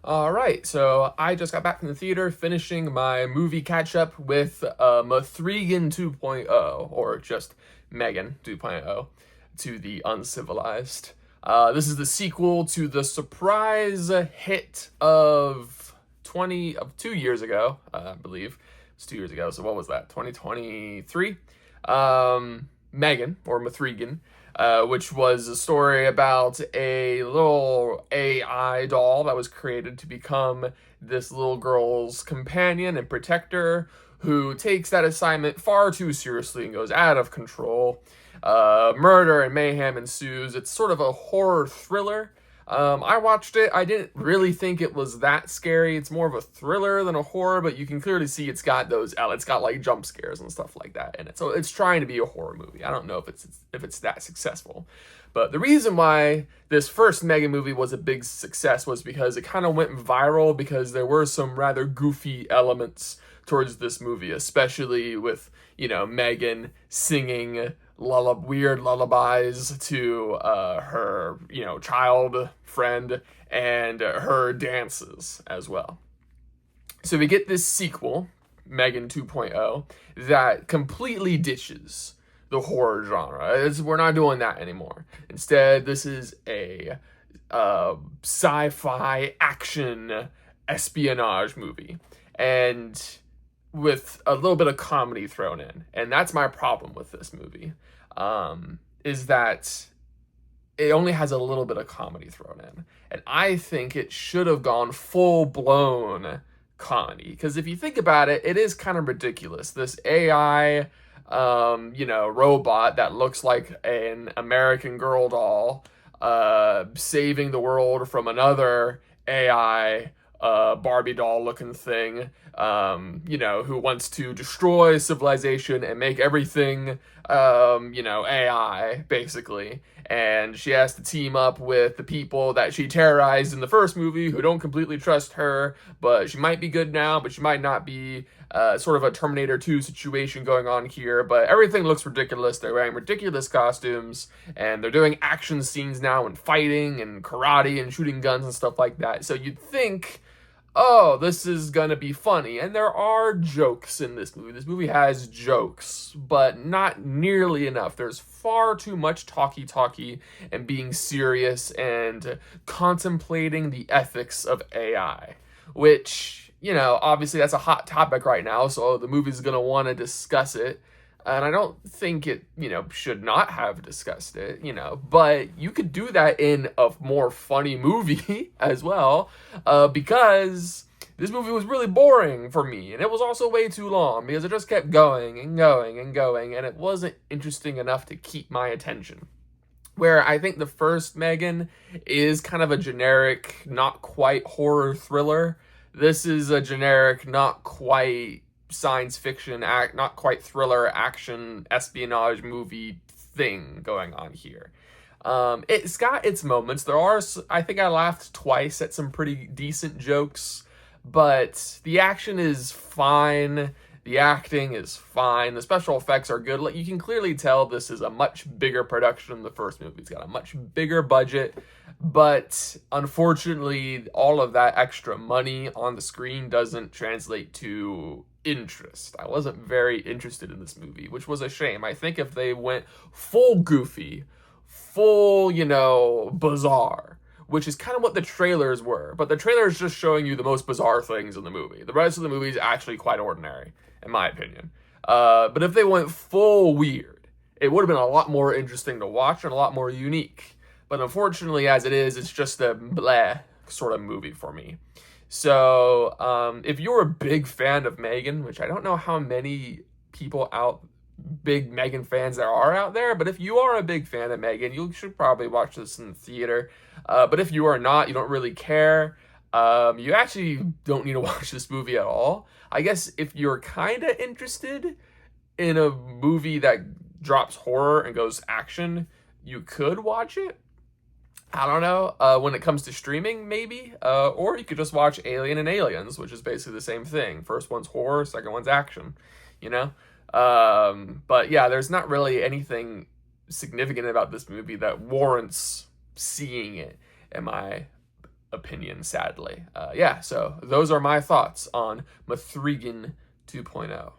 All right, so I just got back from the theater finishing my movie catch up with M3GAN 2.0, or just Megan 2.0, to the Uncivilized. This is the sequel to the surprise hit of 2 years ago, I believe. It's 2 years ago, so what was that? 2023? Megan, or M3GAN, which was a story about a little AI doll that was created to become this little girl's companion and protector, who takes that assignment far too seriously and goes out of control. Murder and mayhem ensues. It's sort of a horror thriller. I watched it. I didn't really think it was that scary. It's more of a thriller than a horror, but you can clearly see it's got like jump scares and stuff like that in it. So it's trying to be a horror movie. I don't know if it's that successful. But the reason why this first Megan movie was a big success was because it kind of went viral because there were some rather goofy elements towards this movie, especially with, Megan singing weird lullabies to her, child friend, and her dances as well. So we get this sequel, Megan 2.0, that completely ditches the horror genre. We're not doing that anymore. Instead, this is a sci-fi action espionage movie, and with a little bit of comedy thrown in. And that's my problem with this movie, is that it only has a little bit of comedy thrown in. And I think it should have gone full-blown comedy. Because if you think about it, it is kind of ridiculous. This AI, robot that looks like an American Girl doll, saving the world from another AI Barbie doll looking thing, who wants to destroy civilization and make everything, AI, basically. And she has to team up with the people that she terrorized in the first movie who don't completely trust her, but she might be good now, but she might not be. Sort of a Terminator 2 situation going on here, but everything looks ridiculous. They're wearing ridiculous costumes, and they're doing action scenes now and fighting and karate and shooting guns and stuff like that. So you'd think, oh, this is gonna be funny. And there are jokes in this movie. This movie has jokes, but not nearly enough. There's far too much talky and being serious and contemplating the ethics of AI, which, obviously that's a hot topic right now, so the movie's gonna want to discuss it. And I don't think it, should not have discussed it, but you could do that in a more funny movie as well, because this movie was really boring for me, and it was also way too long because it just kept going and going and going, and it wasn't interesting enough to keep my attention. Where I think the first Megan is kind of a generic, not quite horror thriller. This is a generic, not quite science fiction, not quite thriller, action, espionage movie thing going on here. It's got its moments. I think I laughed twice at some pretty decent jokes, but the action is fine. The acting is fine. The special effects are good. Like, you can clearly tell this is a much bigger production than the first movie. It's got a much bigger budget, but unfortunately, all of that extra money on the screen doesn't translate to interest. I wasn't very interested in this movie, which was a shame. I think if they went full goofy, full, bizarre, which is kind of what the trailers were, but the trailer is just showing you the most bizarre things in the movie. The rest of the movie is actually quite ordinary, in my opinion. But if they went full weird, it would have been a lot more interesting to watch and a lot more unique. But unfortunately, as it is, it's just a bleh sort of movie for me. So, if you're a big fan of Megan, which I don't know how many big Megan fans there are out there, but if you are a big fan of Megan, you should probably watch this in the theater. But if you are not, you don't really care, you actually don't need to watch this movie at all. I guess if you're kind of interested in a movie that drops horror and goes action, you could watch it. I don't know, when it comes to streaming, maybe, or you could just watch Alien and Aliens, which is basically the same thing. First one's horror, second one's action, But yeah, there's not really anything significant about this movie that warrants seeing it, in my opinion, sadly. Yeah, so those are my thoughts on M3GAN 2.0.